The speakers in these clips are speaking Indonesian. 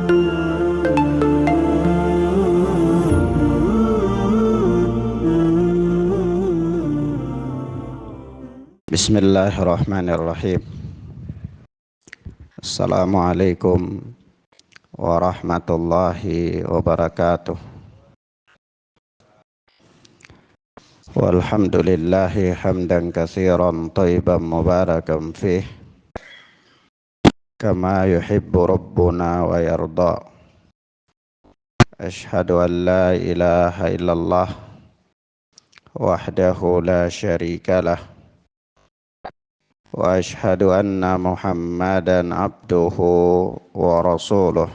Bismillahirrahmanirrahim. Assalamualaikum warahmatullahi wabarakatuh. Walhamdulillahi hamdan katsiran thayyiban mubarakan fih kama yuhibbu rabbuna wa yarda. Ashhadu an la ilaha illallah wahdahu la syarika lah wa ashhadu anna Muhammadan abduhu wa rasuluh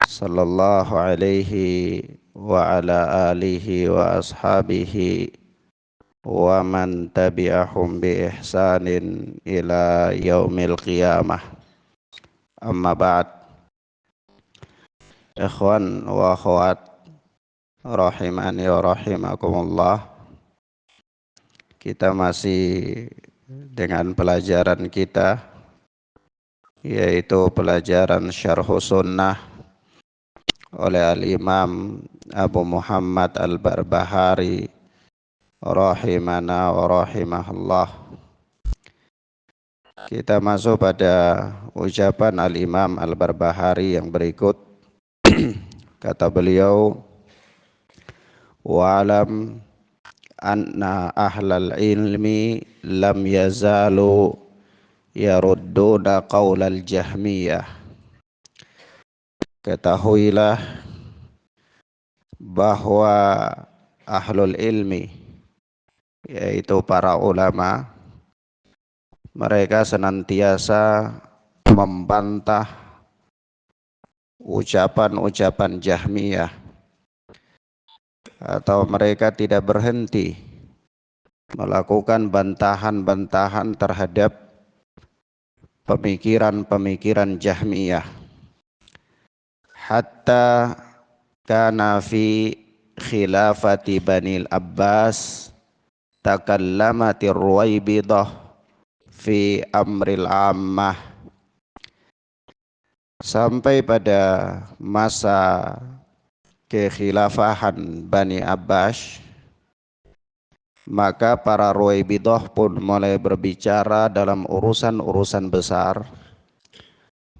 sallallahu alaihi wa ala alihi wa ashabihi wa man tabi'ahum bi ihsanin ila yaumil qiyamah. Amma ba'd. Ikhwan wa akhwat rahimani wa rahimakumullah, kita masih dengan pelajaran kita, yaitu pelajaran Syarhus Sunnah oleh Al-Imam Abu Muhammad Al-Barbahari rahimana wa rahimahullah. Kita masuk pada ucapan Al-Imam Al-Barbahari yang berikut. Kata beliau, wa'alam anna ahlal ilmi lam yazalu yarudduna qaulal jahmiyah. Ketahuilah bahwa ahlul ilmi, yaitu para ulama, mereka senantiasa membantah ucapan-ucapan Jahmiyah, atau mereka tidak berhenti melakukan bantahan-bantahan terhadap pemikiran-pemikiran Jahmiyah. Hatta kana fi khilafati Bani Abbas takallamatir Ruwaibidah fi amril ammah. Sampai pada masa kekhilafahan Bani Abbas, maka para Ruwaibidah pun mulai berbicara dalam urusan-urusan besar.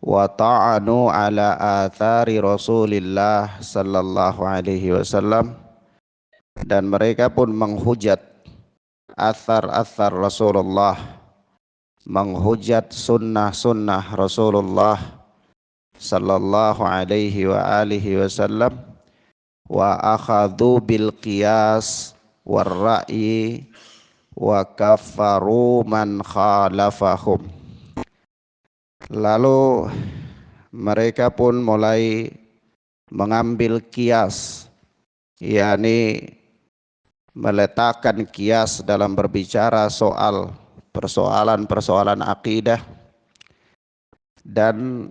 Wa ta'anu ala athari Rasulillah sallallahu alaihi wasallam, dan mereka pun menghujat athar-athar Rasulullah, menghujat sunnah-sunnah Rasulullah sallallahu alaihi wa alihi wasallam. Wa akhadhu bil qiyas war ra'yi wa kaffaru man khalafahum. Lalu mereka pun mulai mengambil kias, yakni meletakkan kias dalam berbicara soal persoalan-persoalan akidah, dan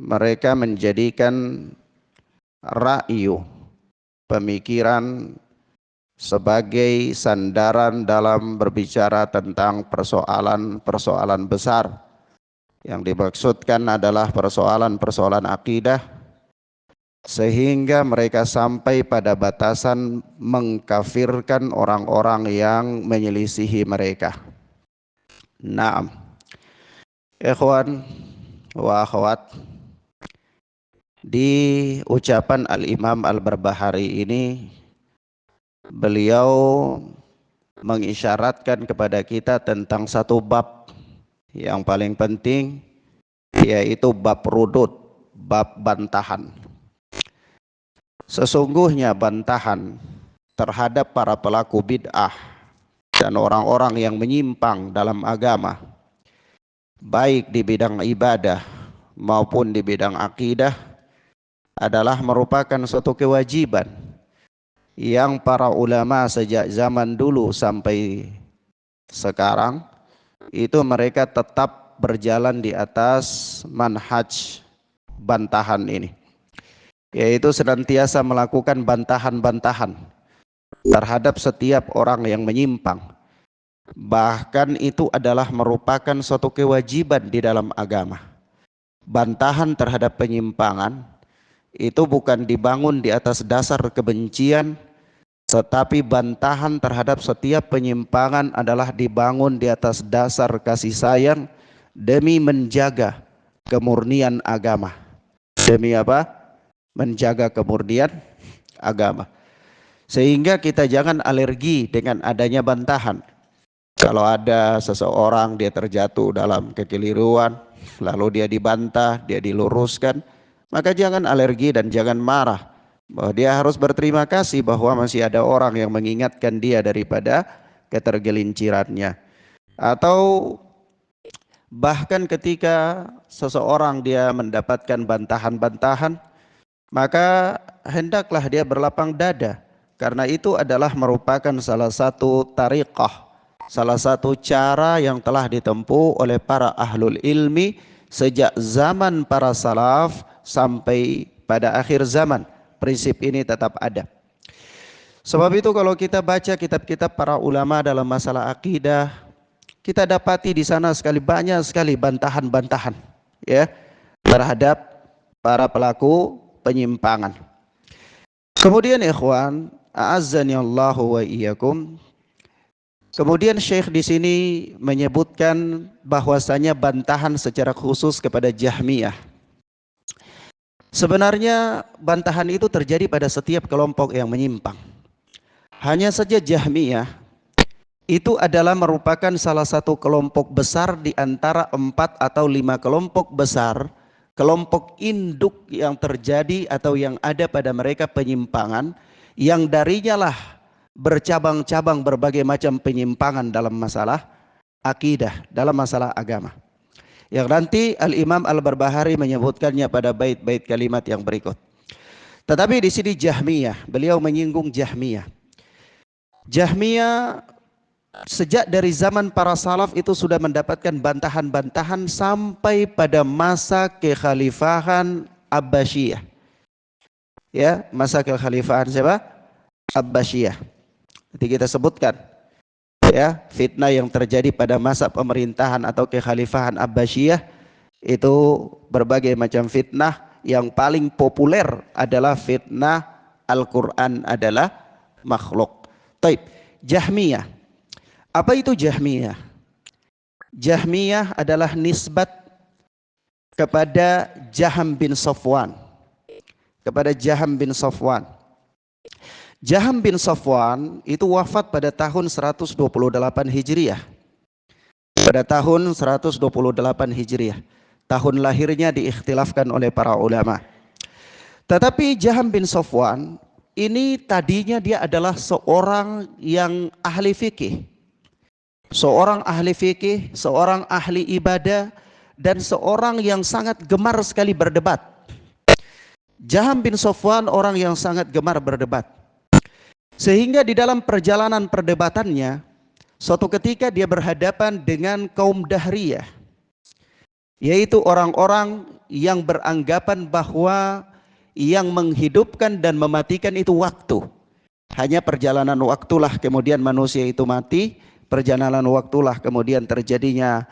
mereka menjadikan ra'yu, pemikiran, sebagai sandaran dalam berbicara tentang persoalan-persoalan besar. Yang dimaksudkan adalah persoalan-persoalan akidah, sehingga mereka sampai pada batasan mengkafirkan orang-orang yang menyelisihi mereka. Naam. Ikhwan wa akhwat, di ucapan Al-Imam Al-Barbahari ini, beliau mengisyaratkan kepada kita tentang satu bab yang paling penting, yaitu bab rudud, bab bantahan. Sesungguhnya bantahan terhadap para pelaku bid'ah dan orang-orang yang menyimpang dalam agama, baik di bidang ibadah maupun di bidang akidah, adalah merupakan suatu kewajiban yang para ulama sejak zaman dulu sampai sekarang itu mereka tetap berjalan di atas manhaj bantahan ini, yaitu senantiasa melakukan bantahan-bantahan terhadap setiap orang yang menyimpang. Bahkan itu adalah merupakan suatu kewajiban di dalam agama. bantahan terhadap penyimpangan itu bukan dibangun di atas dasar kebencian, tetapi bantahan terhadap setiap penyimpangan adalah dibangun di atas dasar kasih sayang demi menjaga kemurnian agama. Demi apa? Menjaga kemurnian agama. Sehingga kita jangan alergi dengan adanya bantahan. Kalau ada seseorang dia terjatuh dalam kekeliruan, lalu dia dibantah, dia diluruskan, maka jangan alergi dan jangan marah. Bahwa dia harus berterima kasih bahwa masih ada orang yang mengingatkan dia daripada ketergelincirannya. Atau bahkan ketika seseorang dia mendapatkan bantahan-bantahan, maka hendaklah dia berlapang dada, karena itu adalah merupakan salah satu tariqah, salah satu cara yang telah ditempuh oleh para ahlul ilmi sejak zaman para salaf sampai pada akhir zaman. Prinsip ini tetap ada. Sebab itu kalau kita baca kitab-kitab para ulama dalam masalah akidah, kita dapati di sana banyak sekali bantahan-bantahan ya terhadap para pelaku penyimpangan. Kemudian ikhwan, a'azzani Allahu wa iyyakum. Kemudian Syekh di sini menyebutkan bahwasanya bantahan secara khusus kepada Jahmiyah. Sebenarnya bantahan itu terjadi pada setiap kelompok yang menyimpang. Hanya saja Jahmiyah itu adalah merupakan salah satu kelompok besar di antara 4 atau 5 kelompok besar, kelompok induk yang terjadi atau yang ada pada mereka penyimpangan, yang darinya lah bercabang-cabang berbagai macam penyimpangan dalam masalah akidah, dalam masalah agama. Yang nanti Al-Imam Al-Barbahari menyebutkannya pada bait-bait kalimat yang berikut. Tetapi di sini Jahmiyah, beliau menyinggung Jahmiyah. Jahmiyah sejak dari zaman para salaf itu sudah mendapatkan bantahan-bantahan sampai pada masa kekhalifahan Abbasiyah. Ya, masa kekhalifahan siapa? Abbasiyah. Nanti kita sebutkan ya, fitnah yang terjadi pada masa pemerintahan atau kekhalifahan Abbasiyah itu berbagai macam fitnah. Yang paling populer adalah fitnah Al-Quran adalah makhluk. Taib, Jahmiyah. Apa itu Jahmiyah? Jahmiyah adalah nisbat kepada Jaham bin Safwan. Kepada Jaham bin Safwan. Jaham bin Safwan itu wafat pada tahun 128 Hijriah. Pada tahun 128 Hijriah. Tahun lahirnya diikhtilafkan oleh para ulama. Tetapi Jaham bin Safwan ini tadinya dia adalah seorang yang ahli fikih. Seorang ahli fikih, seorang ahli ibadah, dan seorang yang sangat gemar sekali berdebat. Jaham bin Safwan orang yang sangat gemar berdebat. Sehingga di dalam perjalanan perdebatannya, suatu ketika dia berhadapan dengan kaum Dahriyah, yaitu orang-orang yang beranggapan bahwa yang menghidupkan dan mematikan itu waktu. Hanya perjalanan waktulah kemudian manusia itu mati, perjalanan waktulah kemudian terjadinya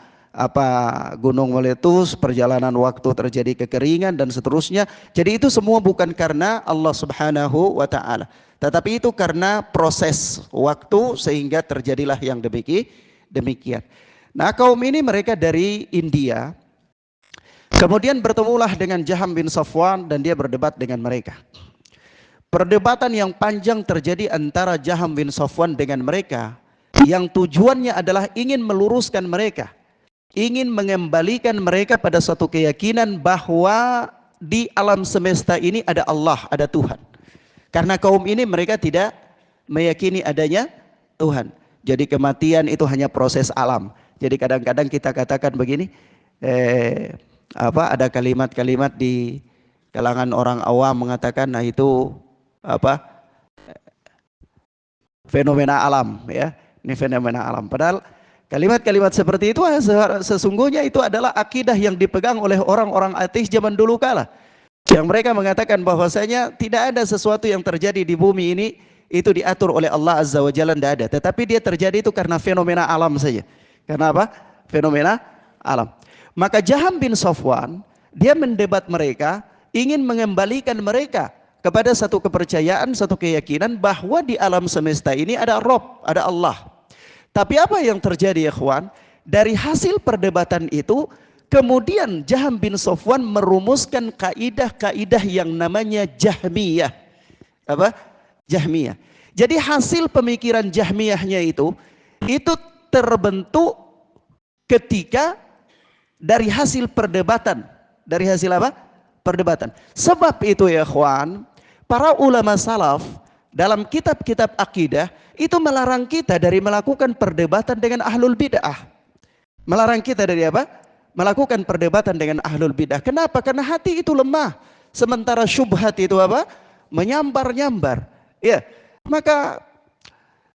gunung meletus, perjalanan waktu terjadi kekeringan dan seterusnya. Jadi itu semua bukan karena Allah Subhanahu wa taala, tetapi itu karena proses waktu sehingga terjadilah yang demikian. Nah, kaum ini mereka dari India. Kemudian bertemulah dengan Jaham bin Safwan dan dia berdebat dengan mereka. Perdebatan yang panjang terjadi antara Jaham bin Safwan dengan mereka, yang tujuannya adalah ingin meluruskan mereka, ingin mengembalikan mereka pada suatu keyakinan bahwa di alam semesta ini ada Allah, ada Tuhan. Karena kaum ini mereka tidak meyakini adanya Tuhan. Jadi kematian itu hanya proses alam. Jadi kadang-kadang kita katakan begini, ada kalimat-kalimat di kalangan orang awam mengatakan, nah itu fenomena alam ya. Ini fenomena alam. Padahal kalimat-kalimat seperti itu sesungguhnya itu adalah akidah yang dipegang oleh orang-orang ateis zaman dulu kala. Yang mereka mengatakan bahwasanya tidak ada sesuatu yang terjadi di bumi ini itu diatur oleh Allah Azza wa Jalla, tidak ada. Tetapi dia terjadi itu karena fenomena alam saja. Karena apa? Fenomena alam. Maka Jaham bin Safwan Dia mendebat mereka, ingin mengembalikan mereka kepada satu kepercayaan, satu keyakinan bahwa di alam semesta ini ada Rabb, ada Allah. Tapi apa yang terjadi ya ikhwan? Dari hasil perdebatan itu, kemudian Jahm bin Safwan merumuskan kaidah-kaidah yang namanya Jahmiyah. Apa? Jahmiyah. Jadi hasil pemikiran Jahmiyahnya itu terbentuk ketika dari hasil perdebatan. Dari hasil apa? Perdebatan. Sebab itu ya ikhwan, para ulama salaf dalam kitab-kitab akidah itu melarang kita dari melakukan perdebatan dengan ahlul bid'ah. Melarang kita dari apa? Melakukan perdebatan dengan ahlul bid'ah. Kenapa? Karena hati itu lemah. Sementara syubhat itu apa? Menyambar-nyambar. Ya, maka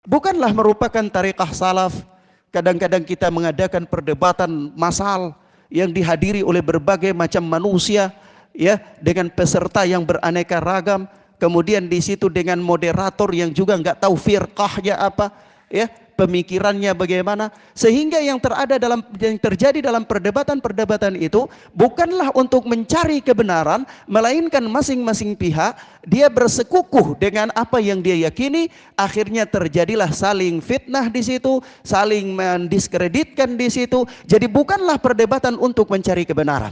bukanlah merupakan tariqah salaf. Kadang-kadang kita mengadakan perdebatan massal yang dihadiri oleh berbagai macam manusia, ya, dengan peserta yang beraneka ragam. Kemudian di situ dengan moderator yang juga nggak tahu firqahnya apa, ya, pemikirannya bagaimana, sehingga yang terjadi dalam perdebatan itu bukanlah untuk mencari kebenaran, melainkan masing-masing pihak dia bersekukuh dengan apa yang dia yakini. Akhirnya terjadilah saling fitnah di situ, saling mendiskreditkan di situ. Jadi bukanlah perdebatan untuk mencari kebenaran,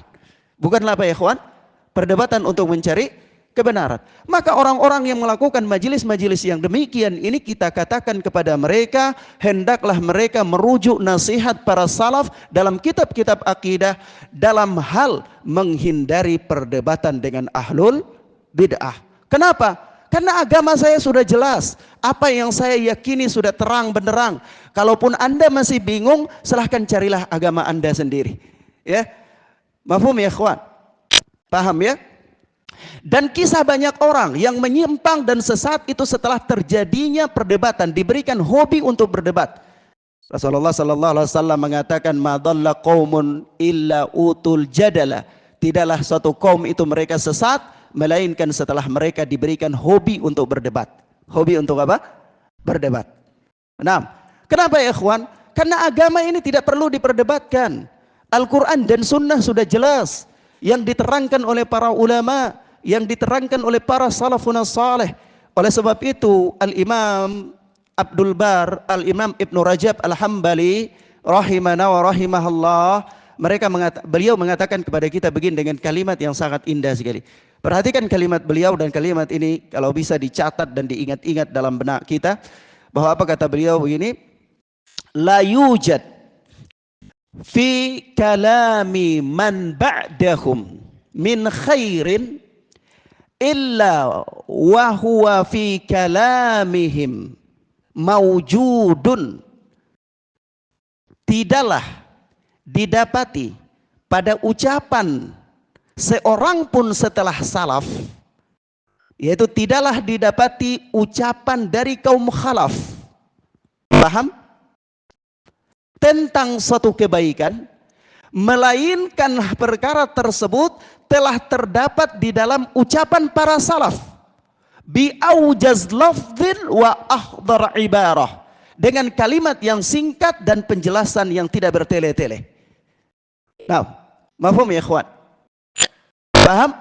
bukanlah apa ya ikhwan, perdebatan untuk mencari kebenaran. Maka orang-orang yang melakukan majelis-majelis yang demikian ini, kita katakan kepada mereka, hendaklah mereka merujuk nasihat para salaf dalam kitab-kitab akidah dalam hal menghindari perdebatan dengan ahlul bid'ah. Kenapa? Karena agama saya sudah jelas, apa yang saya yakini sudah terang benderang. Kalaupun Anda masih bingung, silahkan carilah agama Anda sendiri. Ya, mafhum ya ikhwan? Paham ya? Dan kisah banyak orang yang menyimpang dan sesat itu setelah terjadinya perdebatan, diberikan hobi untuk berdebat. Rasulullah sallallahu alaihi wasallam mengatakan, "Ma dhalla qaumun illa utul jadala." Tidaklah suatu kaum itu mereka sesat melainkan setelah mereka diberikan hobi untuk berdebat. Hobi untuk apa? Berdebat. Nah, kenapa ya ikhwan? Karena agama ini tidak perlu diperdebatkan. Al-Quran dan Sunnah sudah jelas, yang diterangkan oleh para ulama, yang diterangkan oleh para salafun salih. Oleh sebab itu Al-Imam Abdul Bar, Al-Imam Ibnu Rajab Al-Hambali rahimana wa rahimahullah, beliau mengatakan kepada kita begini dengan kalimat yang sangat indah sekali. Perhatikan kalimat beliau, dan kalimat ini kalau bisa dicatat dan diingat-ingat dalam benak kita, bahwa apa kata beliau begini, la yujad fi kalami man ba'dahum min khairin illa wa huwa fi kalamihim mawjudun. Tidaklah didapati pada ucapan seorang pun setelah salaf, yaitu tidaklah didapati ucapan dari kaum khalaf, paham, tentang suatu kebaikan, melainkan perkara tersebut telah terdapat di dalam ucapan para salaf, bi aujaz lafdhin wa akhdar ibarah, dengan kalimat yang singkat dan penjelasan yang tidak bertele-tele. Nah, mafhum ya ikhwan? Paham?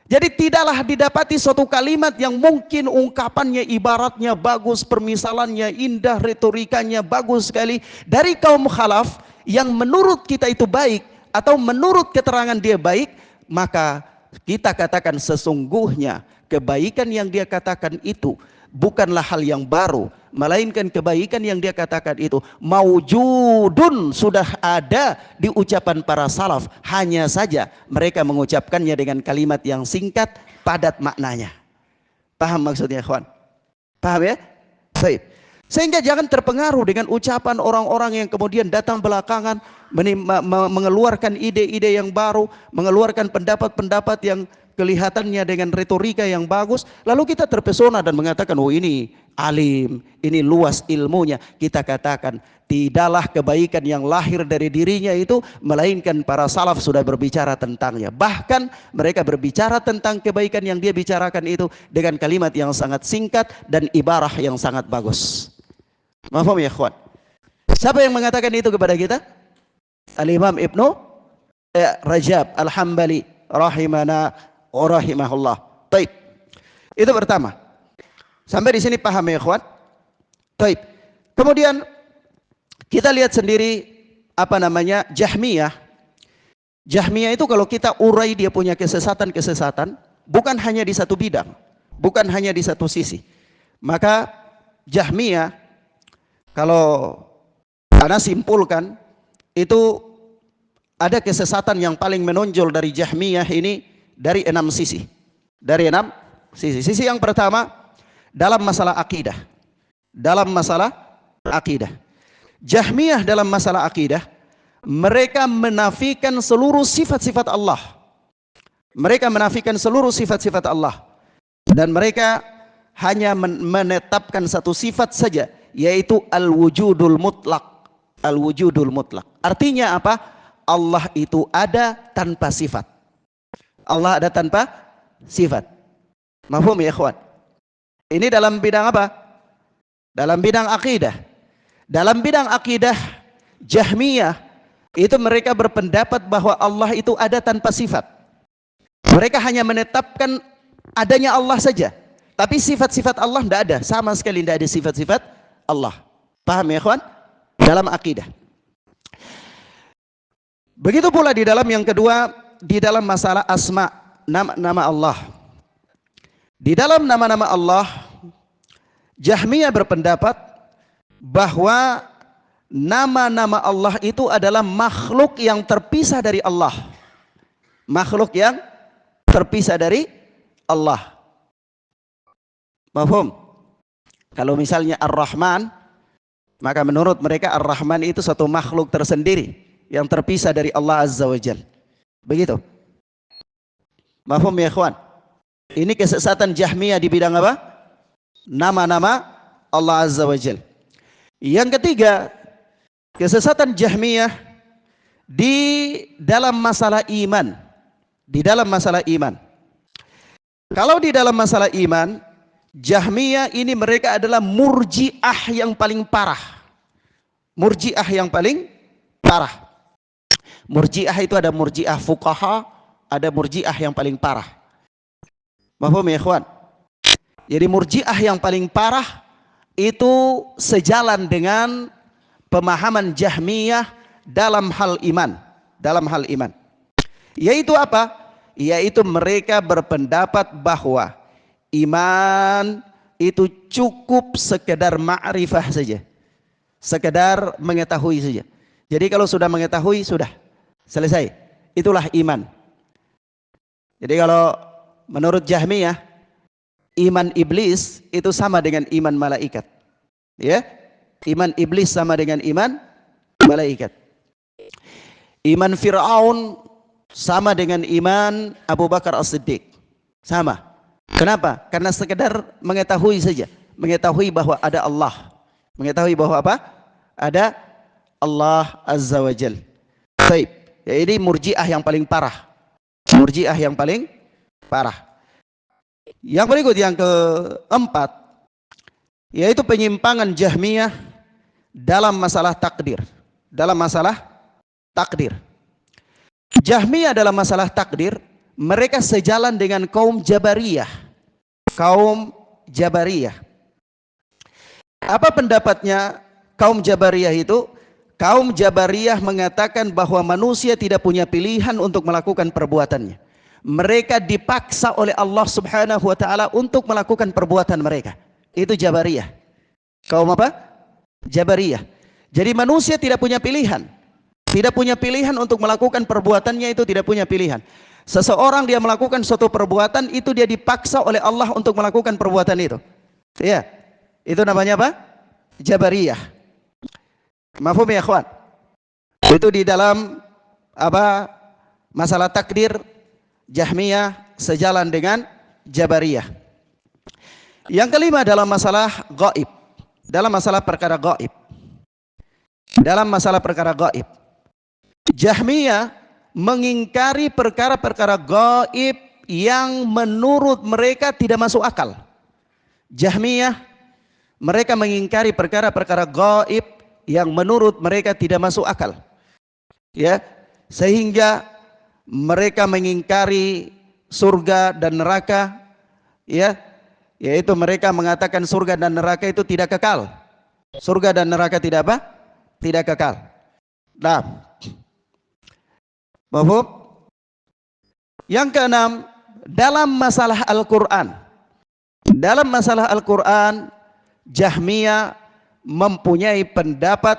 Jadi tidaklah didapati suatu kalimat yang mungkin ungkapannya, ibaratnya bagus, permisalannya indah, retorikanya bagus sekali, dari kaum khalaf yang menurut kita itu baik, atau menurut keterangan dia baik, maka kita katakan sesungguhnya kebaikan yang dia katakan itu bukanlah hal yang baru, melainkan kebaikan yang dia katakan itu maujudun, sudah ada di ucapan para salaf, hanya saja mereka mengucapkannya dengan kalimat yang singkat, padat maknanya. Paham maksudnya ikhwan? Paham ya? Baik. Sehingga jangan terpengaruh dengan ucapan orang-orang yang kemudian datang belakangan mengeluarkan ide-ide yang baru, mengeluarkan pendapat-pendapat yang kelihatannya dengan retorika yang bagus, lalu kita terpesona dan mengatakan, oh ini alim, ini luas ilmunya. Kita katakan tidaklah kebaikan yang lahir dari dirinya itu, melainkan para salaf sudah berbicara tentangnya. Bahkan mereka berbicara tentang kebaikan yang dia bicarakan itu dengan kalimat yang sangat singkat dan ibarah yang sangat bagus. Mafhum ya ikhwan? Siapa yang mengatakan itu kepada kita? Al-Imam Ibnu Rajab Al-Hambali rahimana wa rahimahullah. Taib. Itu pertama. Sampai di sini paham ya ikhwan? Taib. Kemudian kita lihat sendiri apa namanya Jahmiyah. Jahmiyah itu kalau kita urai dia punya kesesatan-kesesatan, bukan hanya di satu bidang, bukan hanya di satu sisi. Maka Jahmiyah kalau ana simpulkan itu ada kesesatan yang paling menonjol dari Jahmiyah ini dari 6 sisi. Dari 6 sisi. Sisi yang pertama dalam masalah akidah. Dalam masalah akidah. Jahmiyah dalam masalah akidah, mereka menafikan seluruh sifat-sifat Allah. Mereka menafikan seluruh sifat-sifat Allah. Dan mereka hanya menetapkan satu sifat saja, yaitu al-wujudul mutlak. Al-wujudul mutlak. Artinya apa? Allah itu ada tanpa sifat. Allah ada tanpa sifat. Mafhum ya ikhwan? Ini dalam bidang apa? Dalam bidang akidah. Dalam bidang akidah Jahmiyah itu mereka berpendapat bahwa Allah itu ada tanpa sifat. Mereka hanya menetapkan adanya Allah saja. Tapi sifat-sifat Allah tidak ada. Sama sekali tidak ada sifat-sifat Allah. Paham ya ikhwan? Dalam akidah. Begitu pula di dalam yang kedua, di dalam masalah asma, nama-nama Allah. Di dalam nama-nama Allah, Jahmiyah berpendapat bahwa nama-nama Allah itu adalah makhluk yang terpisah dari Allah. Makhluk yang terpisah dari Allah. Mafhum? Kalau misalnya Ar-Rahman, maka menurut mereka Ar-Rahman itu satu makhluk tersendiri yang terpisah dari Allah Azza wa Jal. Begitu. Mafhum ya ikhwan? Ini kesesatan Jahmiyah di bidang apa? Nama-nama Allah Azza wa Jal. Yang ketiga, kesesatan Jahmiyah di dalam masalah iman. Di dalam masalah iman. Kalau di dalam masalah iman, Jahmiyah ini mereka adalah murji'ah yang paling parah. Murji'ah yang paling parah. Murji'ah itu ada murji'ah fuqaha, ada murji'ah yang paling parah. Mafhum ya ikhwan? Jadi murji'ah yang paling parah itu sejalan dengan pemahaman Jahmiyah dalam hal iman. Dalam hal iman. Yaitu apa? Yaitu mereka berpendapat bahwa iman itu cukup sekedar ma'rifah saja. Sekedar mengetahui saja. Jadi kalau sudah mengetahui, sudah. Selesai. Itulah iman. Jadi kalau menurut Jahmiyah, iman iblis itu sama dengan iman malaikat. Ya? Iman iblis sama dengan iman malaikat. Iman Fir'aun sama dengan iman Abu Bakar As-Siddiq. Sama. Kenapa? Karena sekedar mengetahui saja. Mengetahui bahwa ada Allah. Mengetahui bahwa apa? Ada Allah Azza wa Jal. Baik. Ya, ini murji'ah yang paling parah. Murji'ah yang paling parah. Yang berikut yang keempat, yaitu penyimpangan Jahmiyah dalam masalah takdir. Dalam masalah takdir. Jahmiyah dalam masalah takdir, mereka sejalan dengan kaum Jabariyah. Kaum Jabariyah. Apa pendapatnya kaum Jabariyah itu? Kaum Jabariyah mengatakan bahwa manusia tidak punya pilihan untuk melakukan perbuatannya. Mereka dipaksa oleh Allah Subhanahu wa taala untuk melakukan perbuatan mereka. Itu Jabariyah. Kaum apa? Jabariyah. Jadi manusia tidak punya pilihan. Tidak punya pilihan untuk melakukan perbuatannya, itu tidak punya pilihan. Seseorang dia melakukan suatu perbuatan, itu dia dipaksa oleh Allah untuk melakukan perbuatan itu. Ya. Itu namanya apa? Jabariyah. Mafhum ya ikhwan? Itu di dalam apa? Masalah takdir, Jahmiyah sejalan dengan Jabariyah. Yang kelima dalam masalah gaib. Dalam masalah perkara gaib. Dalam masalah perkara gaib, Jahmiyah mengingkari perkara-perkara gaib yang menurut mereka tidak masuk akal. Jahmiyah mereka mengingkari perkara-perkara gaib yang menurut mereka tidak masuk akal. Ya, sehingga mereka mengingkari surga dan neraka, ya, yaitu mereka mengatakan surga dan neraka itu tidak kekal. Surga dan neraka tidak apa? Tidak kekal. Nah, mahfum? Yang keenam, dalam masalah Al-Quran. Dalam masalah Al-Quran, Jahmiyah mempunyai pendapat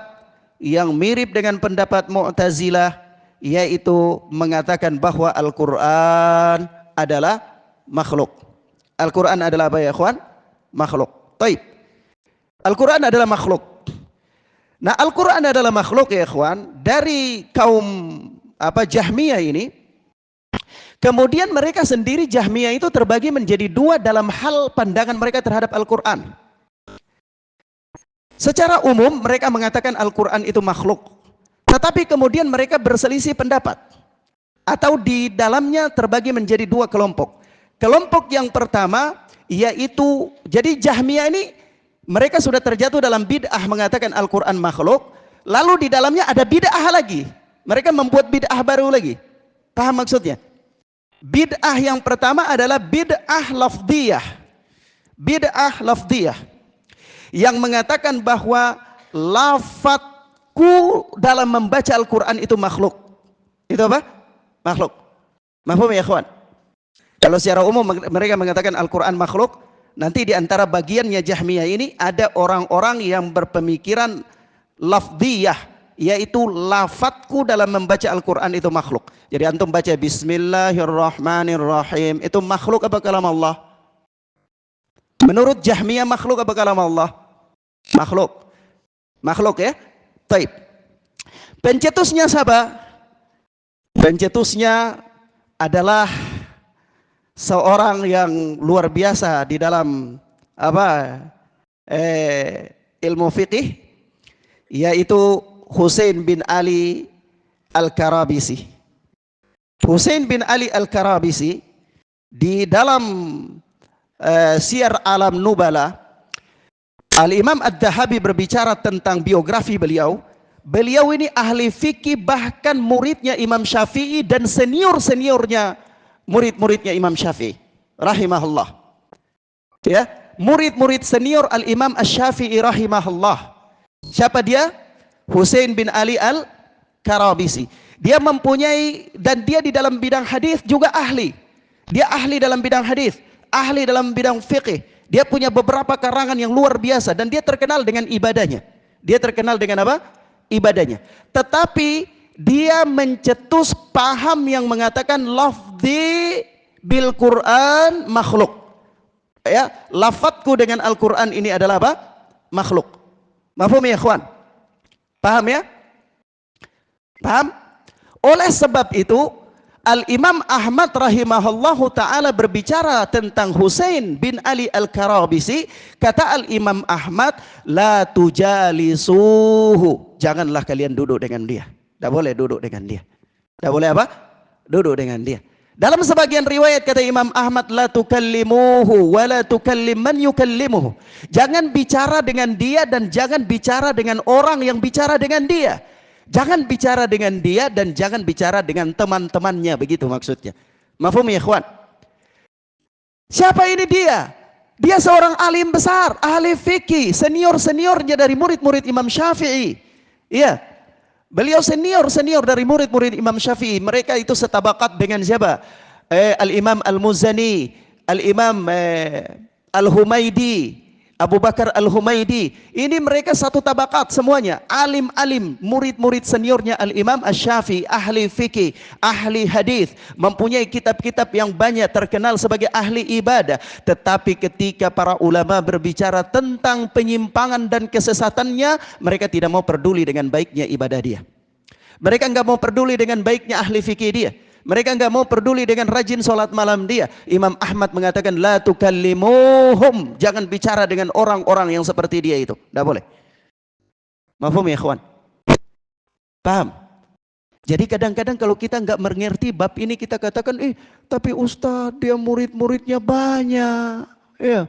yang mirip dengan pendapat Mu'tazilah, yaitu mengatakan bahwa Al-Quran adalah makhluk. Al-Quran adalah apa ya ikhwan? Makhluk. Taib. Al-Quran adalah makhluk. Nah, Al-Quran adalah makhluk ya ikhwan, dari kaum Jahmiyah ini. Kemudian mereka sendiri Jahmiyah itu terbagi menjadi dua dalam hal pandangan mereka terhadap Al-Quran. Secara umum mereka mengatakan Al-Quran itu makhluk, tetapi kemudian mereka berselisih pendapat, atau di dalamnya terbagi menjadi dua kelompok. Kelompok yang pertama yaitu, jadi Jahmiyah ini mereka sudah terjatuh dalam bid'ah mengatakan Al-Quran makhluk, lalu di dalamnya ada bid'ah lagi, mereka membuat bid'ah baru lagi. Paham maksudnya? Bid'ah yang pertama adalah bid'ah lafdiyah. Bid'ah lafdiyah yang mengatakan bahwa lafadzku dalam membaca Al-Quran itu makhluk. Itu apa? Makhluk. Mahfum ya ikhwan? Kalau secara umum mereka mengatakan Al-Quran makhluk, nanti di antara bagiannya Jahmiyah ini ada orang-orang yang berpemikiran lafdiyah, yaitu lafadzku dalam membaca Al-Quran itu makhluk. Jadi antum baca Bismillahirrahmanirrahim, itu makhluk apa kalam Allah? Menurut Jahmiyah makhluk apa kalam Allah? Makhluk. Makhluk ya? Taib. Pencetusnya siapa? Pencetusnya adalah seorang yang luar biasa di dalam ilmu fiqih, yaitu Husain bin Ali Al-Karabisi. Husain bin Ali Al-Karabisi di dalam Syiar Alam Nubala, Al-Imam Ad-Dahabi berbicara tentang biografi beliau. Beliau ini ahli fikih, bahkan muridnya Imam Syafi'i dan senior-seniornya murid-muridnya Imam Syafi'i rahimahullah. Ya, murid-murid senior Al-Imam Asy-Syafi'i rahimahullah. Siapa dia? Husain bin Ali Al-Karabisi. Dia mempunyai, dan dia di dalam bidang hadis juga ahli. Dia ahli dalam bidang hadis, ahli dalam bidang fikih. Dia punya beberapa karangan yang luar biasa, dan dia terkenal dengan ibadahnya. Dia terkenal dengan apa? Ibadahnya. Tetapi dia mencetus paham yang mengatakan lafzi bil Quran makhluk. Ya, lafadzku dengan Al-Quran ini adalah apa? Makhluk. Mafhum ya ikhwan? Paham ya? Paham? Oleh sebab itu Al-Imam Ahmad rahimahullahu ta'ala berbicara tentang Husain bin Ali Al-Karabisi. Kata Al-Imam Ahmad, la tujalisuhu, janganlah kalian duduk dengan dia. Tidak boleh duduk dengan dia. Tidak boleh apa? Duduk dengan dia. Dalam sebagian riwayat kata Imam Ahmad, la tukallimuhu wa la tukallim man yukallimuhu. Jangan bicara dengan dia dan jangan bicara dengan orang yang bicara dengan dia. Jangan bicara dengan dia dan jangan bicara dengan teman-temannya, begitu maksudnya. Mafhum ya ikhwan? Siapa ini dia? Dia seorang alim besar, ahli fikih, senior-seniornya dari murid-murid Imam Syafi'i. Iya. Beliau senior dari murid-murid Imam Syafi'i. Mereka itu setabakat dengan siapa? Al-Imam Al-Muzani, Al-Imam Al-Humaidi, Abu Bakar Al-Humaidi. Ini mereka satu tabakat semuanya, alim-alim, murid-murid seniornya Al-Imam Asy-Syafi'i, ahli fikih, ahli hadis, mempunyai kitab-kitab yang banyak, terkenal sebagai ahli ibadah. Tetapi ketika para ulama berbicara tentang penyimpangan dan kesesatannya, mereka tidak mau peduli dengan baiknya ibadah dia. Mereka enggak mau peduli dengan baiknya ahli fikih dia. Mereka enggak mau peduli dengan rajin sholat malam dia. Imam Ahmad mengatakan, la tukallimuhum, jangan bicara dengan orang-orang yang seperti dia itu. Tidak boleh. Mafhum ya ikhwan? Paham? Jadi kadang-kadang kalau kita enggak mengerti bab ini, kita katakan, tapi Ustaz, dia murid-muridnya banyak. Ya,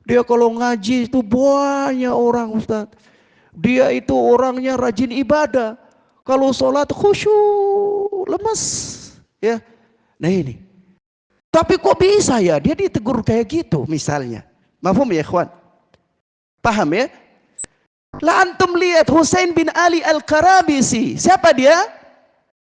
dia kalau ngaji itu banyak orang Ustaz. Dia itu orangnya rajin ibadah. Kalau sholat khusyuk, lemas. Ya, nah ini. Tapi kok bisa ya dia ditegur kayak gitu misalnya. Mafhum ya ikhwan? Paham ya? Lah antum lihat Husain bin Ali Al-Qarabisi. Siapa dia?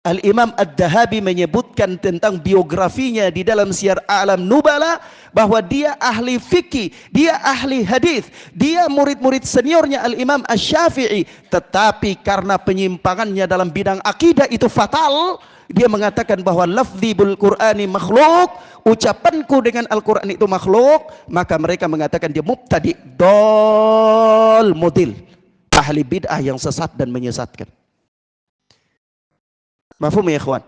Al-Imam Ad-Dahabi menyebutkan tentang biografinya di dalam Syiar A'lam Nubala bahwa dia ahli fikih, dia ahli hadis, dia murid-murid seniornya Al-Imam Asy-Syafi'i, tetapi karena penyimpangannya dalam bidang akidah itu fatal, dia mengatakan bahwa lafzi bil Qur'ani makhluk, ucapanku dengan Al-Qur'an itu makhluk, maka mereka mengatakan dia mubtadi, dol mudil, ahli bid'ah yang sesat dan menyesatkan. Mafhum ya ikhwan?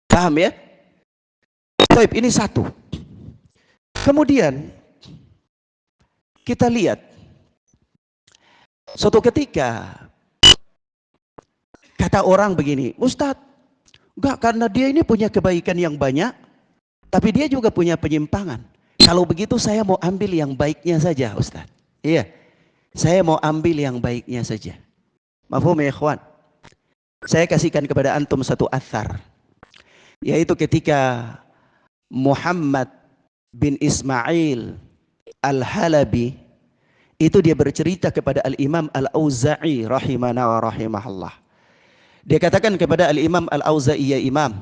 Paham ya? Baik, ini satu. Kemudian kita lihat suatu ketika kata orang begini, Ustadz, enggak, karena dia ini punya kebaikan yang banyak, tapi dia juga punya penyimpangan. Kalau begitu saya mau ambil yang baiknya saja, Ustadz. Iya, saya mau ambil yang baiknya saja. Mafhum ya ikhwan? Saya kasihkan kepada antum satu athar, yaitu ketika Muhammad bin Ismail Al-Halabi itu dia bercerita kepada Al-Imam Al-Auza'i rahimana wa rahimahullah. Dia katakan kepada Al-Imam Al-Auza'i, ya Imam,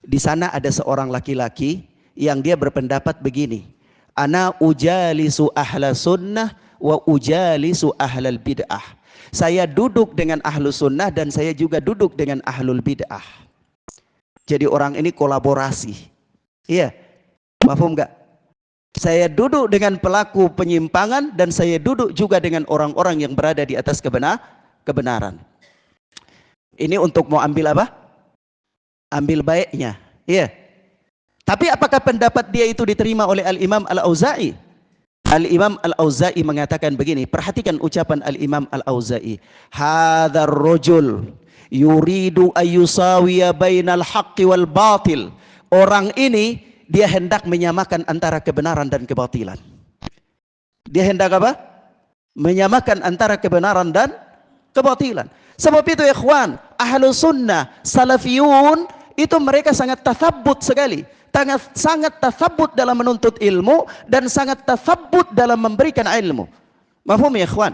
di sana ada seorang laki-laki yang dia berpendapat begini, ana ujalisu ahla sunnah wa ujalisu ahlal bid'ah. Saya duduk dengan ahlu sunnah dan saya juga duduk dengan ahlul bid'ah. Jadi orang ini kolaborasi. Iya, mafhum enggak? Saya duduk dengan pelaku penyimpangan dan saya duduk juga dengan orang-orang yang berada di atas kebenaran. Ini untuk mau ambil apa? Ambil baiknya. Iya. Tapi apakah pendapat dia itu diterima oleh Al-Imam Al-Auza'i? Al-Imam Al-Auza'i mengatakan begini, perhatikan ucapan Al-Imam Al-Auza'i. Hadzal rajul yuridu ayyusawiya bainal haqqi wal batil. Orang ini dia hendak menyamakan antara kebenaran dan kebatilan. Dia hendak apa? Menyamakan antara kebenaran dan kebatilan. Sebab itu ikhwan, ahlu sunnah, salafiyun, itu mereka sangat tathabbut sekali. Sangat tathabbut dalam menuntut ilmu dan sangat tathabbut dalam memberikan ilmu. Mafhum ya ikhwan?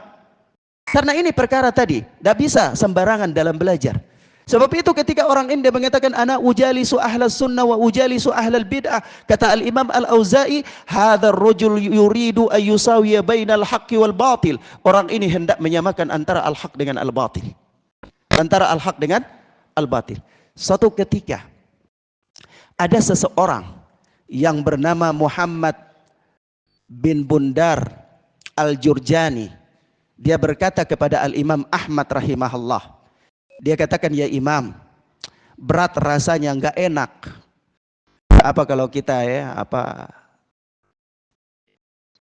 Karena ini perkara tadi, tidak bisa sembarangan dalam belajar. Sebab itu ketika orang ini mengatakan ana ujalisu ahlas sunnah wa ujalisu ahlal bid'ah, kata Al-Imam Al-Auza'i, hadzal rajul yuridu ayyusawiya bainal haqqi wal batil. Orang ini hendak menyamakan antara al-haq dengan al-batil. Antara al-haq dengan al-batil. Suatu ketika ada seseorang yang bernama Muhammad bin Bundar Al-Jurjani. Dia berkata kepada Al-Imam Ahmad rahimahullah. Dia katakan, ya Imam, berat rasanya, enggak enak. Apa kalau kita ya, apa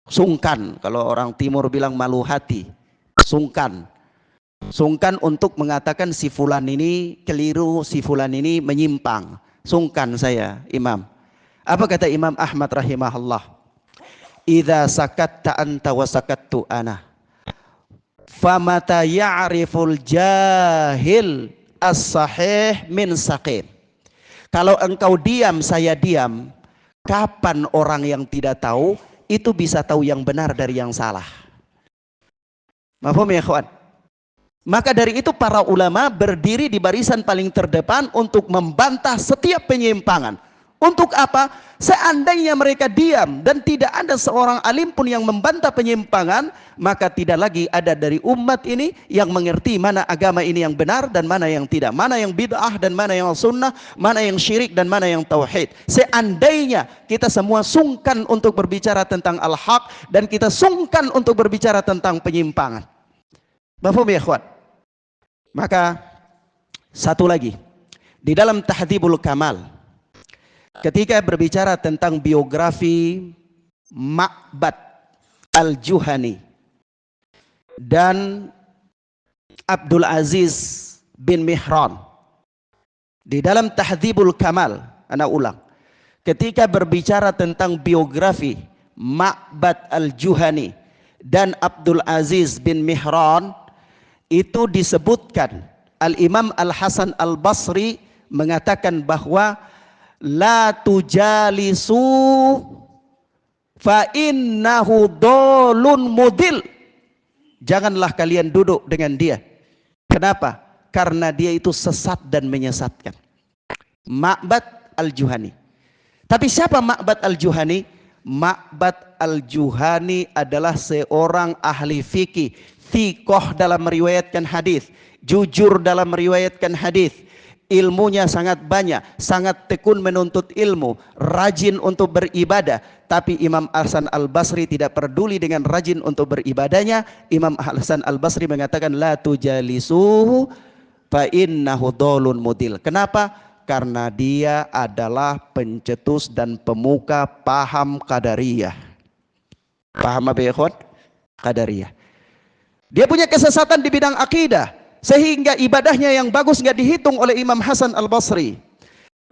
sungkan, kalau orang timur bilang malu hati, sungkan. Sungkan untuk mengatakan si fulan ini keliru, si fulan ini menyimpang. Sungkan saya, Imam. Apa kata Imam Ahmad rahimahullah? Idza sakatta anta wa sakattu ana. Famata ya'riful jahil as-sahih min saqim. Kalau engkau diam, saya diam, kapan orang yang tidak tahu itu bisa tahu yang benar dari yang salah? Mafhum ya ikhwan? Maka dari itu para ulama berdiri di barisan paling terdepan untuk membantah setiap penyimpangan. Untuk apa? Seandainya mereka diam dan tidak ada seorang alim pun yang membantah penyimpangan, maka tidak lagi ada dari umat ini yang mengerti mana agama ini yang benar dan mana yang tidak, mana yang bid'ah dan mana yang sunnah, mana yang syirik dan mana yang tauhid. Seandainya kita semua sungkan untuk berbicara tentang al-haq dan kita sungkan untuk berbicara tentang penyimpangan. Mafhum ya ikhwan? Maka satu lagi, di dalam Tahdhibul Kamal, ketika berbicara tentang biografi Ma'bad Al-Juhani dan Abdul Aziz bin Mihran, di dalam Tahdhibul Kamal, ana ulang, ketika berbicara tentang biografi Ma'bad Al-Juhani dan Abdul Aziz bin Mihran, itu disebutkan Al-Imam Al-Hasan Al-Basri mengatakan bahwa la tujalisu fa innahu dolun mudil. Janganlah kalian duduk dengan dia. Kenapa? Karena dia itu sesat dan menyesatkan. Ma'bad al-Juhani. Tapi siapa Ma'bad al-Juhani? Ma'bad al-Juhani adalah seorang ahli fikih, thiqah dalam meriwayatkan hadis, jujur dalam meriwayatkan hadis. Ilmunya sangat banyak, sangat tekun menuntut ilmu, rajin untuk beribadah. Tapi Imam Hasan Al-Basri tidak peduli dengan rajin untuk beribadahnya. Imam Hasan Al-Basri mengatakan la tujalisuhu fa innahu dolun mudil. Kenapa? Karena dia adalah pencetus dan pemuka paham Qadariyah. Paham apa ya ikhwan? Qadariyah. Dia punya kesesatan di bidang akidah, sehingga ibadahnya yang bagus nggak dihitung oleh Imam Hasan Al-Basri.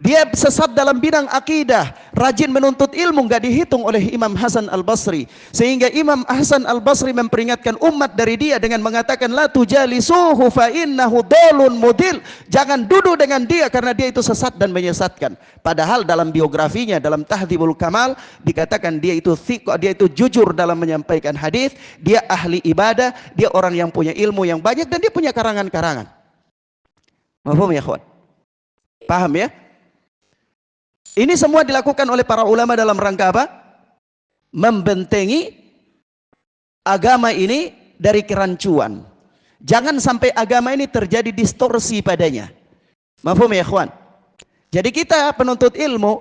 Dia sesat dalam bidang akidah, rajin menuntut ilmu, nggak dihitung oleh Imam Hasan Al-Basri. Sehingga Imam Hasan Al-Basri memperingatkan umat dari dia dengan mengatakan la tujalisuhu fa innahu dolun mudil. Jangan duduk dengan dia karena dia itu sesat dan menyesatkan. Padahal dalam biografinya, dalam Tahdhibul Kamal dikatakan dia itu thiqah, dia itu jujur dalam menyampaikan hadis, dia ahli ibadah, dia orang yang punya ilmu yang banyak, dan dia punya karangan-karangan. Paham ya kawan? Paham ya? Ini semua dilakukan oleh para ulama dalam rangka apa? Membentengi agama ini dari kerancuan. Jangan sampai agama ini terjadi distorsi padanya. Mafhum ya ikhwan? Jadi kita penuntut ilmu,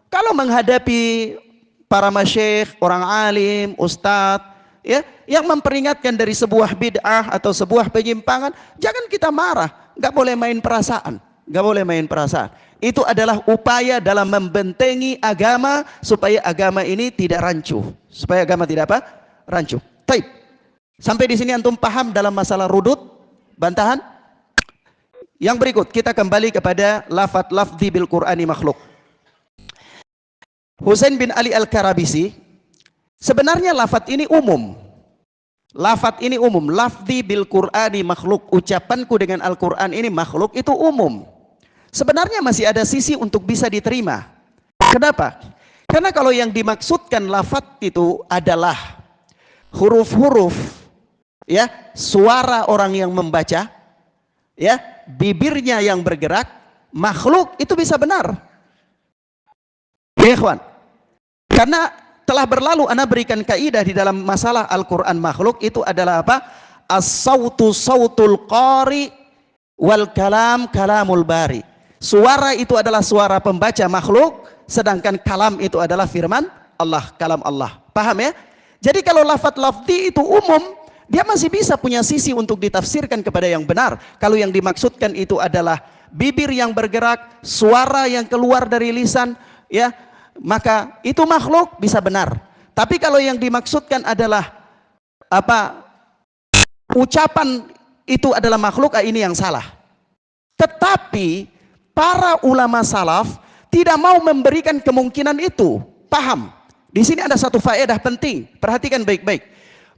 kalau menghadapi para masyayikh, orang alim, ustadz, ya, yang memperingatkan dari sebuah bid'ah atau sebuah penyimpangan, jangan kita marah. Nggak boleh main perasaan. Nggak boleh main perasaan. Itu adalah upaya dalam membentengi agama supaya agama ini tidak rancu. Supaya agama tidak apa? Rancu. Taib. Sampai di sini antum paham dalam masalah rudud, bantahan? Yang berikut kita kembali kepada lafadz lafzi bil Qur'ani makhluk. Husain bin Ali Al-Karabisi, sebenarnya lafadz ini umum. Lafadz ini umum. Lafzi bil Qur'ani makhluk. Ucapanku dengan Al-Qur'an ini makhluk, itu umum. Sebenarnya masih ada sisi untuk bisa diterima. Kenapa? Karena kalau yang dimaksudkan lafadz itu adalah huruf-huruf, ya, suara orang yang membaca, ya, bibirnya yang bergerak, makhluk itu bisa benar. Ya, ikhwan. Karena telah berlalu ana berikan kaidah di dalam masalah Al-Qur'an makhluk itu adalah apa? As-sautu sautul qari wal kalam kalamul bari. Suara itu adalah suara pembaca makhluk, sedangkan kalam itu adalah firman Allah, kalam Allah. Paham ya? Jadi kalau lafadz lafzi itu umum, dia masih bisa punya sisi untuk ditafsirkan kepada yang benar. Kalau yang dimaksudkan itu adalah bibir yang bergerak, suara yang keluar dari lisan, ya, maka itu makhluk, bisa benar. Tapi kalau yang dimaksudkan adalah apa? Ucapan itu adalah makhluk, ini yang salah. Tetapi para ulama salaf tidak mau memberikan kemungkinan itu. Paham? Di sini ada satu faedah penting. Perhatikan baik-baik.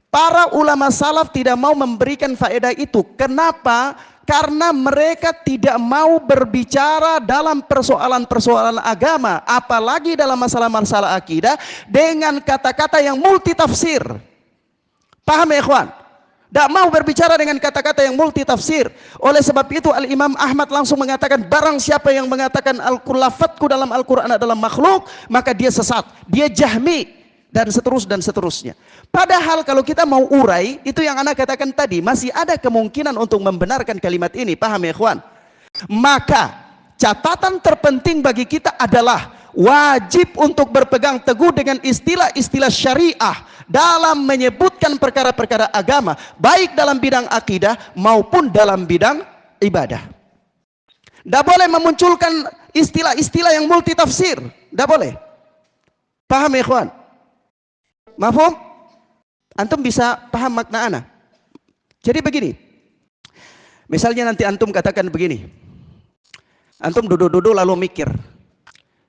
Para ulama salaf tidak mau memberikan faedah itu. Kenapa? Karena mereka tidak mau berbicara dalam persoalan-persoalan agama, apalagi dalam masalah-masalah akidah, dengan kata-kata yang multitafsir. Paham ya ikhwan? Tidak mau berbicara dengan kata-kata yang multitafsir. Oleh sebab itu Al-Imam Ahmad langsung mengatakan, barang siapa yang mengatakan lafadzku dalam Al-Quran adalah makhluk, maka dia sesat, dia jahmi, dan seterusnya. Padahal kalau kita mau urai, itu yang anak katakan tadi, masih ada kemungkinan untuk membenarkan kalimat ini. Paham ya ikhwan? Maka catatan terpenting bagi kita adalah wajib untuk berpegang teguh dengan istilah-istilah syariah dalam menyebutkan perkara-perkara agama, baik dalam bidang akidah maupun dalam bidang ibadah. Tidak boleh memunculkan istilah-istilah yang multitafsir, tidak boleh. Paham ya ikhwan? Mafhum? Antum bisa paham makna ana? Jadi begini, misalnya nanti antum katakan begini, antum duduk-duduk lalu mikir,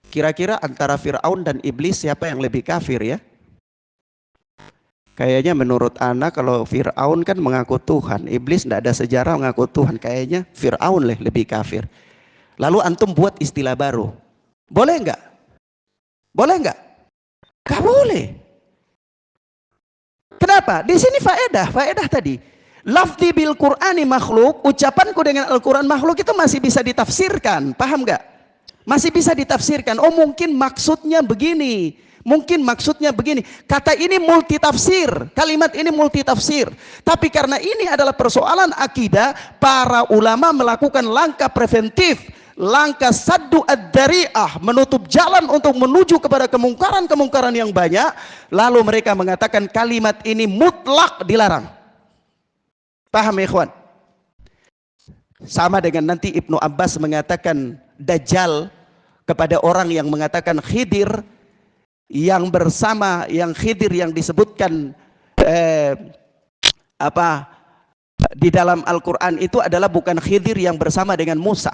kira-kira antara Fir'aun dan Iblis siapa yang lebih kafir ya? Kayaknya menurut ana kalau Fir'aun kan mengaku Tuhan, Iblis tidak ada sejarah mengaku Tuhan, kayaknya Fir'aun lebih kafir. Lalu antum buat istilah baru. Boleh enggak? Boleh enggak? Enggak boleh. Kenapa? Di sini faedah tadi. Lafzi bil Qur'ani makhluk, ucapanku dengan Al-Quran makhluk itu masih bisa ditafsirkan. Paham enggak? Masih bisa ditafsirkan. Oh, mungkin maksudnya begini. Mungkin maksudnya begini. Kata ini multitafsir. Kalimat ini multitafsir. Tapi karena ini adalah persoalan akidah, para ulama melakukan langkah preventif, langkah saddu ad-dari'ah, menutup jalan untuk menuju kepada kemungkaran-kemungkaran yang banyak. Lalu mereka mengatakan kalimat ini mutlak dilarang. Paham ya ikhwan? Sama dengan nanti Ibnu Abbas mengatakan Dajjal kepada orang yang mengatakan Khidir yang bersama, yang Khidir yang disebutkan di dalam Al-Quran itu adalah bukan Khidir yang bersama dengan Musa,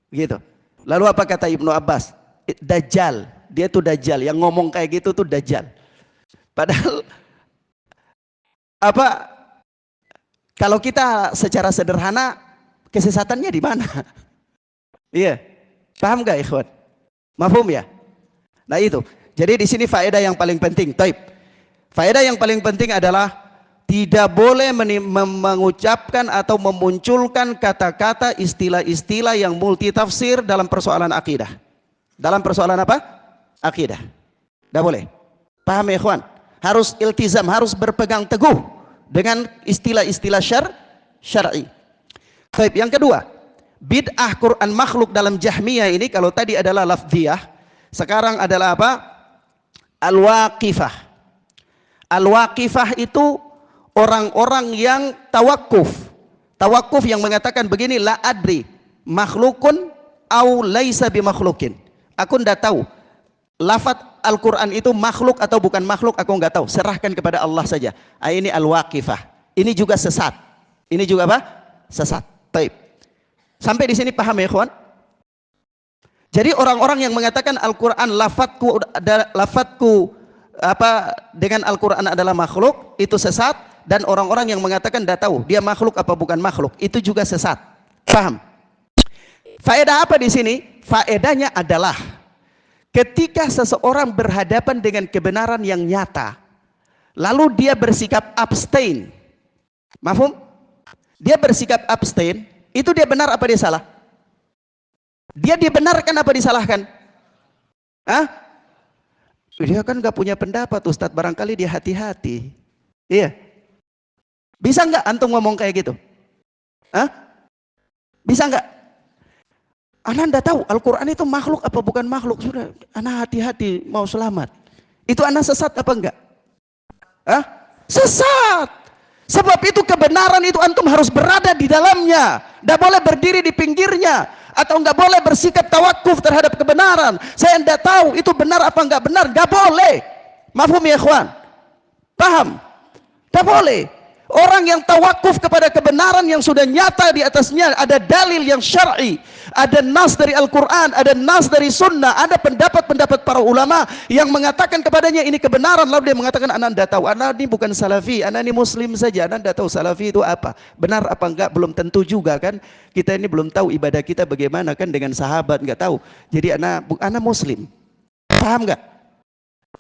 gitu. Lalu apa kata Ibnu Abbas? Dajjal, dia tuh Dajjal, yang ngomong kayak gitu tuh Dajjal. Padahal kalau kita secara sederhana, kesesatannya di mana? Iya, paham gak ikhwan? Mafhum ya? Nah itu. Jadi di sini faedah yang paling penting. Taib. Faedah yang paling penting adalah tidak boleh mengucapkan atau memunculkan kata-kata istilah-istilah yang multitafsir dalam persoalan akidah. Dalam persoalan apa? Akidah. Tidak boleh. Paham ya ikhwan? Harus iltizam, harus berpegang teguh dengan istilah-istilah syar'i. Baik, yang kedua, bid'ah Quran makhluk dalam Jahmiyah ini, kalau tadi adalah lafziyah, sekarang adalah apa? Al-Waqifah. Al-Waqifah itu orang-orang yang tawakuf. Tawakuf yang mengatakan begini, la adri makhlukun au laisa bimakhlukin. Aku tidak tahu lafaz Al-Quran itu makhluk atau bukan makhluk, aku nggak tahu, serahkan kepada Allah saja. Ini Al-Waqifah. Ini juga sesat. Ini juga apa? Sesat. Taib. Sampai di sini paham ya ikhwan? Jadi orang-orang yang mengatakan Al-Quran lafadzku dengan Al-Quran adalah makhluk, itu sesat. Dan orang-orang yang mengatakan tidak tahu dia makhluk apa bukan makhluk, itu juga sesat. Paham? Faedah apa di sini? Faedahnya adalah ketika seseorang berhadapan dengan kebenaran yang nyata, lalu dia bersikap abstain. Mafhum? Dia bersikap abstain, itu dia benar apa dia salah? Dia dibenarkan apa disalahkan? Hah? Dia kan gak punya pendapat Ustadz, barangkali dia hati-hati. Iya. Bisa nggak antum ngomong kayak gitu? Hah? Bisa nggak? Ana ndak tahu Al-Quran itu makhluk apa bukan makhluk. Sudah, ana hati-hati mau selamat. Itu ana sesat apa enggak? Hah? Sesat. Sebab itu kebenaran itu antum harus berada di dalamnya. Ndak boleh berdiri di pinggirnya. Atau nggak boleh bersikap tawakuf terhadap kebenaran. Saya ndak tahu itu benar apa enggak benar. Nggak boleh. Mafhum ya ikhwan? Paham? Nggak boleh. Orang yang tawakuf kepada kebenaran yang sudah nyata di atasnya, ada dalil yang syar'i, ada nas dari Al-Quran, ada nas dari sunnah, ada pendapat-pendapat para ulama yang mengatakan kepadanya ini kebenaran, lalu dia mengatakan anak tidak tahu, anak ini bukan salafi, anak ini muslim saja, anak tidak tahu salafi itu apa, benar apa enggak, belum tentu juga kan, kita ini belum tahu ibadah kita bagaimana kan dengan sahabat, enggak tahu, jadi anak muslim. Paham enggak?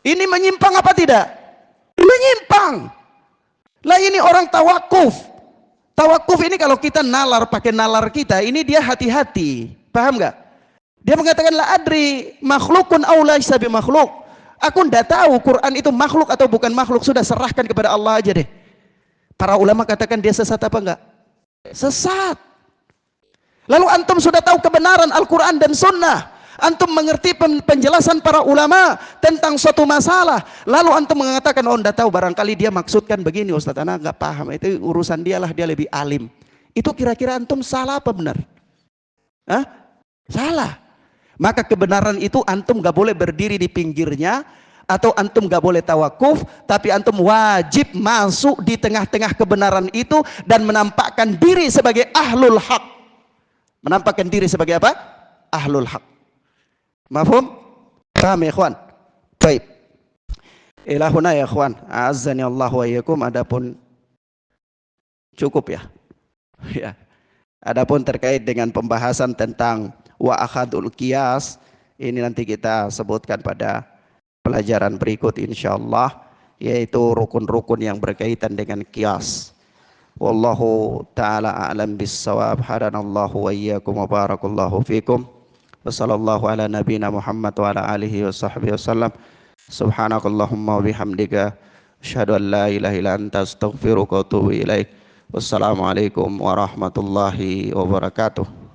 Ini menyimpang apa tidak? Menyimpang. Lah ini orang tawakuf. Tawakuf ini kalau kita nalar pakai nalar kita, ini dia hati-hati. Paham nggak? Dia mengatakan la adri makhlukun aw laisa bimakhluk. Aku ndak tahu Quran itu makhluk atau bukan makhluk, sudah serahkan kepada Allah aja deh. Para ulama katakan dia sesat apa enggak? Sesat. Lalu antum sudah tahu kebenaran Al-Quran dan sunnah. Antum mengerti penjelasan para ulama tentang suatu masalah, lalu antum mengatakan oh enggak tahu, barangkali dia maksudkan begini Ustaz, anak enggak paham, itu urusan dia lah, dia lebih alim. Itu kira-kira antum salah apa benar? Hah? Salah. Maka kebenaran itu antum enggak boleh berdiri di pinggirnya, atau antum enggak boleh tawakuf, tapi antum wajib masuk di tengah-tengah kebenaran itu dan menampakkan diri sebagai ahlul haq. Menampakkan diri sebagai apa? Ahlul haq. Mafhum? Paham ya ikhwan? Baik. Ilahuna ya ikhwan, a'azzani Allah wa iyyakum. Adapun cukup ya. Ya. Adapun terkait dengan pembahasan tentang wa akhadul qiyas. Ini nanti kita sebutkan pada pelajaran berikut insyaallah, yaitu rukun-rukun yang berkaitan dengan qiyas. Wallahu taala a'lam bissawab. Hadanallahu wa iyyakum wa barakallahu fikum. Wa sallallahu ala nabiyyina Muhammad wa ala alihi wa sahbihi wasallam. Subhanakallahumma wa bihamdika asyhadu an la ilaha illa anta astaghfiruka wa atubu ilaik. Wassalamualaikum warahmatullahi wabarakatuh.